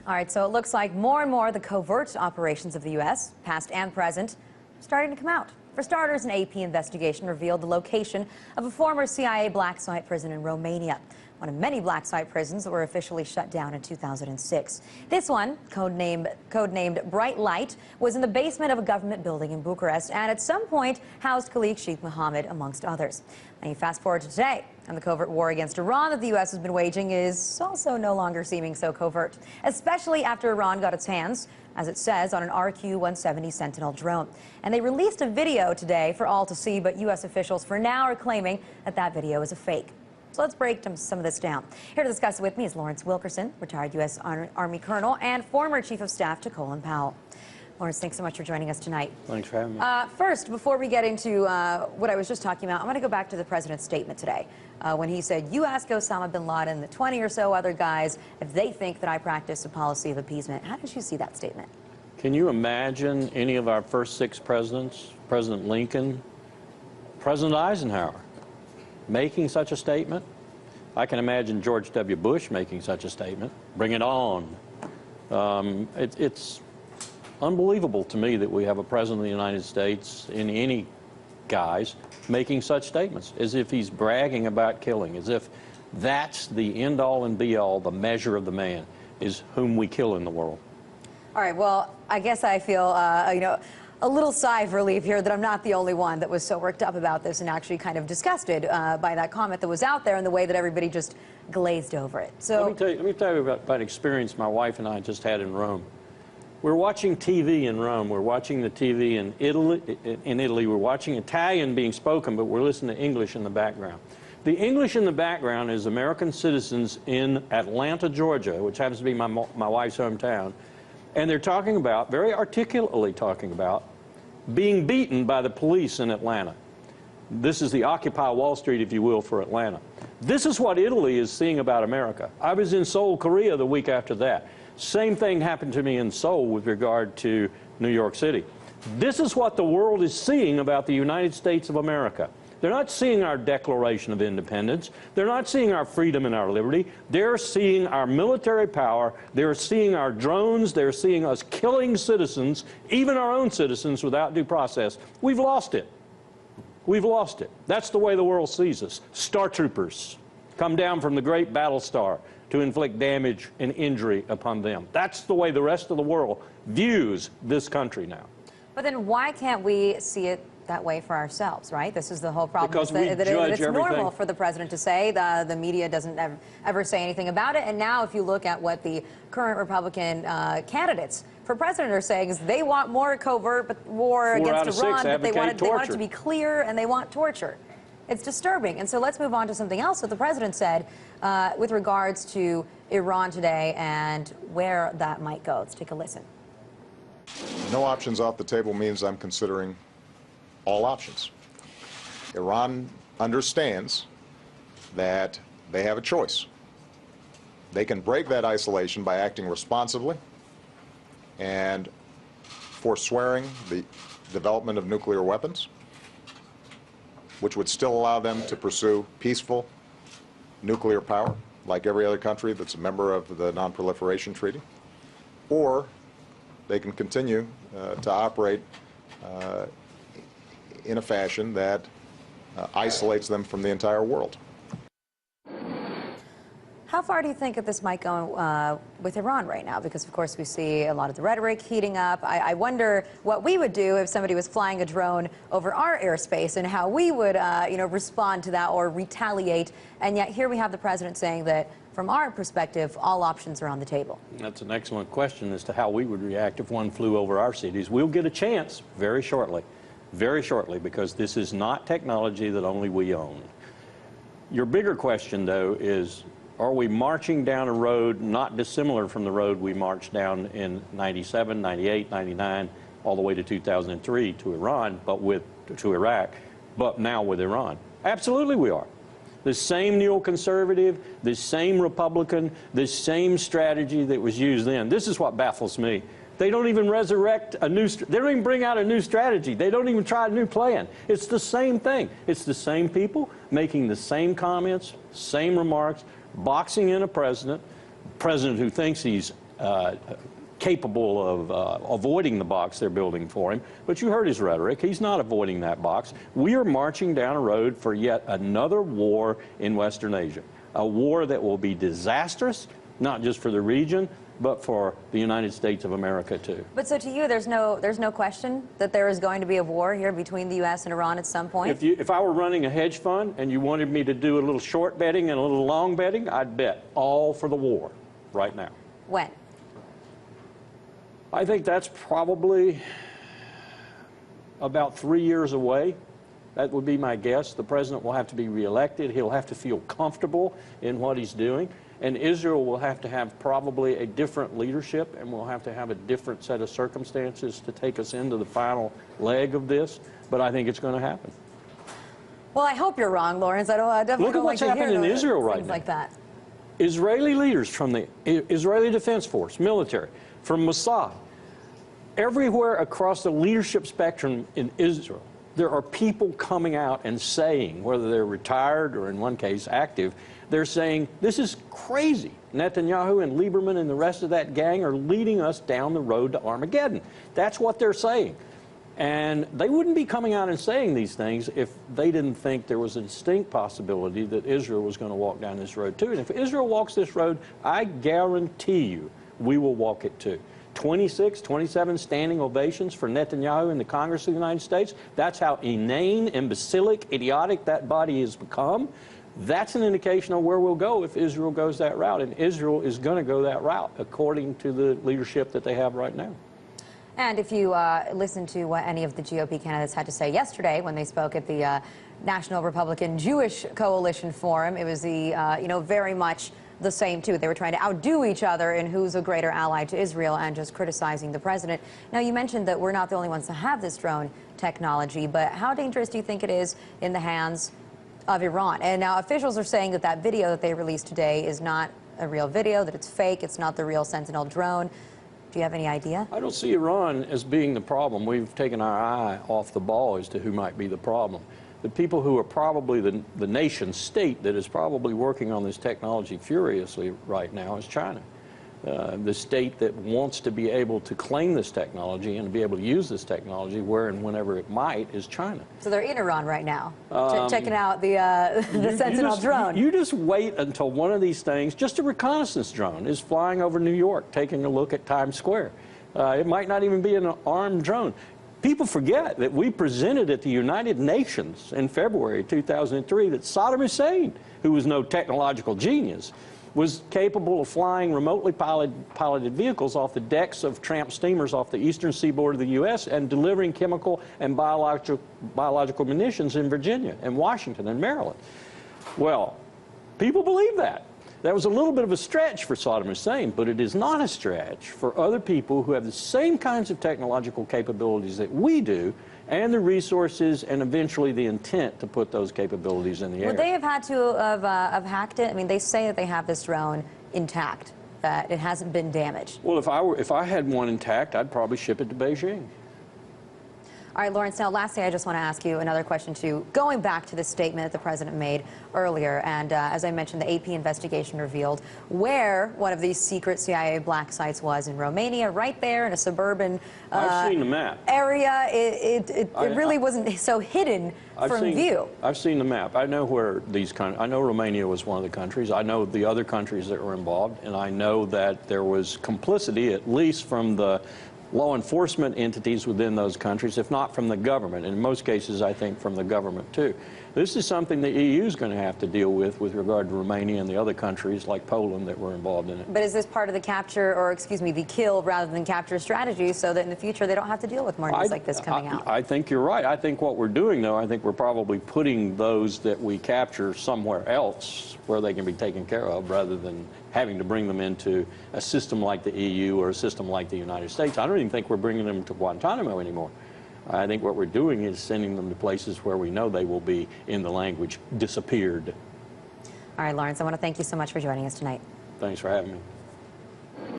All right, so it looks like more and more the covert operations of the U.S., past and present, are starting to come out. For starters, an AP investigation revealed the location of a former CIA black site prison in Romania, one of many black site prisons that were officially shut down in 2006. This one, codenamed Bright Light, was in the basement of a government building in Bucharest and at some point housed Khalid Sheikh Mohammed, amongst others. And you fast forward to today, and the covert war against Iran that the U.S. has been waging is also no longer seeming so covert, especially after Iran got its hands, as it says, on an RQ-170 Sentinel drone. And they released a video today for all to see, but U.S. officials for now are claiming that that video is a fake. So let's break some of this down. Here to discuss it with me is Lawrence Wilkerson, retired U.S. Army Colonel and former Chief of Staff to Colin Powell. Lawrence, thanks so much for joining us tonight. Thanks for having me. First, before we get into what I was just talking about, I want to go back to the president's statement today when he said, you ask Osama bin Laden, the 20 or so other guys, if they think that I practice a policy of appeasement. How did you see that statement? Can you imagine any of our first 6 presidents, President Lincoln, President Eisenhower, making such a statement? I can imagine George W. Bush making such a statement. Bring it on. It's unbelievable to me that we have a president of the United States, in any guise, making such statements, as if he's bragging about killing, as if that's the end-all and be-all, the measure of the man, is whom we kill in the world. All right, well, I guess I feel, a little sigh of relief here that I'm not the only one that was so worked up about this and actually kind of disgusted by that comment that was out there and the way that everybody just glazed over it. So let me tell you about an experience my wife and I just had in Rome. We're watching TV in Rome. We're watching the TV in Italy. We're watching Italian being spoken, but we're listening to English in the background. The English in the background is American citizens in Atlanta, Georgia, which happens to be my wife's hometown. And they're talking about, very articulately talking about, being beaten by the police in Atlanta. This is the Occupy Wall Street, if you will, for Atlanta. This is what Italy is seeing about America. I was in Seoul, Korea the week after that. Same thing happened to me in Seoul with regard to New York City. This is what the world is seeing about the United States of America. They're not seeing our Declaration of Independence. They're not seeing our freedom and our liberty. They're seeing our military power. They're seeing our drones. They're seeing us killing citizens, even our own citizens, without due process. We've lost it. We've lost it. That's the way the world sees us. Star troopers come down from the great battle star to inflict damage and injury upon them. That's the way the rest of the world views this country now. But then why can't we see it that way for ourselves, right? This is the whole problem. Because that it's everything. Normal for the president to say. The media doesn't ever say anything about it. And now if you look at what the current Republican candidates for president are saying, is they want more covert war against Iran, but they want it to be clear, and they want torture. It's disturbing. And so let's move on to something else that the president said with regards to Iran today and where that might go. Let's take a listen. No options off the table means I'm considering all options. Iran understands that they have a choice. They can break that isolation by acting responsibly and forswearing the development of nuclear weapons, which would still allow them to pursue peaceful nuclear power, like every other country that's a member of the Non-Proliferation Treaty, or they can continue to operate in a fashion that isolates them from the entire world. How far do you think that this might go with Iran right now? Because, of course, we see a lot of the rhetoric heating up. I wonder what we would do if somebody was flying a drone over our airspace and how we would, respond to that or retaliate. And yet here we have the president saying that, from our perspective, all options are on the table. That's an excellent question as to how we would react if one flew over our cities. We'll get a chance very shortly, because this is not technology that only we own. Your bigger question, though, is, are we marching down a road not dissimilar from the road we marched down in 97, 98, 99, all the way to 2003 to Iran, to Iraq, but now with Iran? Absolutely we are. The same neoconservative, the same Republican, the same strategy that was used then. This is what baffles me. They don't even resurrect a new, they don't even bring out a new strategy. They don't even try a new plan. It's the same thing. It's the same people making the same comments, same remarks, boxing in a president who thinks he's capable of avoiding the box they're building for him. But you heard his rhetoric. He's not avoiding that box. We are marching down a road for yet another war in Western Asia, a war that will be disastrous, not just for the region, but for the United States of America, too. But so to you, there's no question that there is going to be a war here between the U.S. and Iran at some point? If I were running a hedge fund and you wanted me to do a little short betting and a little long betting, I'd bet all for the war right now. When? I think that's probably about 3 years away. That would be my guess. The president will have to be reelected. He'll have to feel comfortable in what he's doing. And Israel will have to have probably a different leadership, and we'll have to have a different set of circumstances to take us into the final leg of this. But I think it's going to happen. Well, I hope you're wrong, Lawrence. I definitely Look at don't what's like to happening hear in Israel right things now. like that. Israeli leaders from the Israeli Defense Force, military, from Mossad, everywhere across the leadership spectrum in Israel, there are people coming out and saying, whether they're retired or in one case active, they're saying, this is crazy. Netanyahu and Lieberman and the rest of that gang are leading us down the road to Armageddon. That's what they're saying. And they wouldn't be coming out and saying these things if they didn't think there was a distinct possibility that Israel was going to walk down this road too. And if Israel walks this road, I guarantee you we will walk it too. 26, 27 standing ovations for Netanyahu in the Congress of the United States. That's how inane, imbecilic, idiotic that body has become. That's an indication of where we'll go if Israel goes that route. And Israel is going to go that route, according to the leadership that they have right now. And if you listen to what any of the GOP candidates had to say yesterday when they spoke at the National Republican Jewish Coalition Forum, it was the, very much the same, too. They were trying to outdo each other in who's a greater ally to Israel and just criticizing the president. Now, you mentioned that we're not the only ones to have this drone technology, but how dangerous do you think it is in the hands of Iran? And now officials are saying that that video that they released today is not a real video, that it's fake, it's not the real Sentinel drone. Do you have any idea? I don't see Iran as being the problem. We've taken our eye off the ball as to who might be the problem. The people who are probably the nation state that is probably working on this technology furiously right now is China. The state that wants to be able to claim this technology and to be able to use this technology where and whenever it might is China. So they're in Iran right now, checking out the Sentinel drone. You just wait until one of these things, just a reconnaissance drone, is flying over New York, taking a look at Times Square. It might not even be an armed drone. People forget that we presented at the United Nations in February 2003 that Saddam Hussein, who was no technological genius, was capable of flying remotely piloted vehicles off the decks of tramp steamers off the eastern seaboard of the U.S. and delivering chemical and biological munitions in Virginia and Washington and Maryland. Well, people believe that. That was a little bit of a stretch for Saddam Hussein, but it is not a stretch for other people who have the same kinds of technological capabilities that we do, and the resources and eventually the intent to put those capabilities in the air. Would they have had to have hacked it? I mean, they say that they have this drone intact, that it hasn't been damaged. Well, if I had one intact, I'd probably ship it to Beijing. All right, Lawrence, now lastly, I just want to ask you another question, too. Going back to the statement that the president made earlier, and as I mentioned, the AP investigation revealed where one of these secret CIA black sites was in Romania, right there in a suburban I've seen the map. area. It really wasn't so hidden from view. I've seen the map. I know where I know Romania was one of the countries. I know the other countries that were involved, and I know that there was complicity, at least from the law enforcement entities within those countries, if not from the government. In most cases, I think from the government, too. This is something the EU is going to have to deal with regard to Romania and the other countries like Poland that were involved in it. But is this part of the capture, or excuse me, the kill rather than capture strategy, so that in the future they don't have to deal with more news like this coming out? I think you're right. I think what we're doing, though, I think we're probably putting those that we capture somewhere else where they can be taken care of rather than having to bring them into a system like the EU or a system like the United States. I don't even think we're bringing them to Guantanamo anymore. I think what we're doing is sending them to places where we know they will be, in the language, disappeared. All right, Lawrence, I want to thank you so much for joining us tonight. Thanks for having me.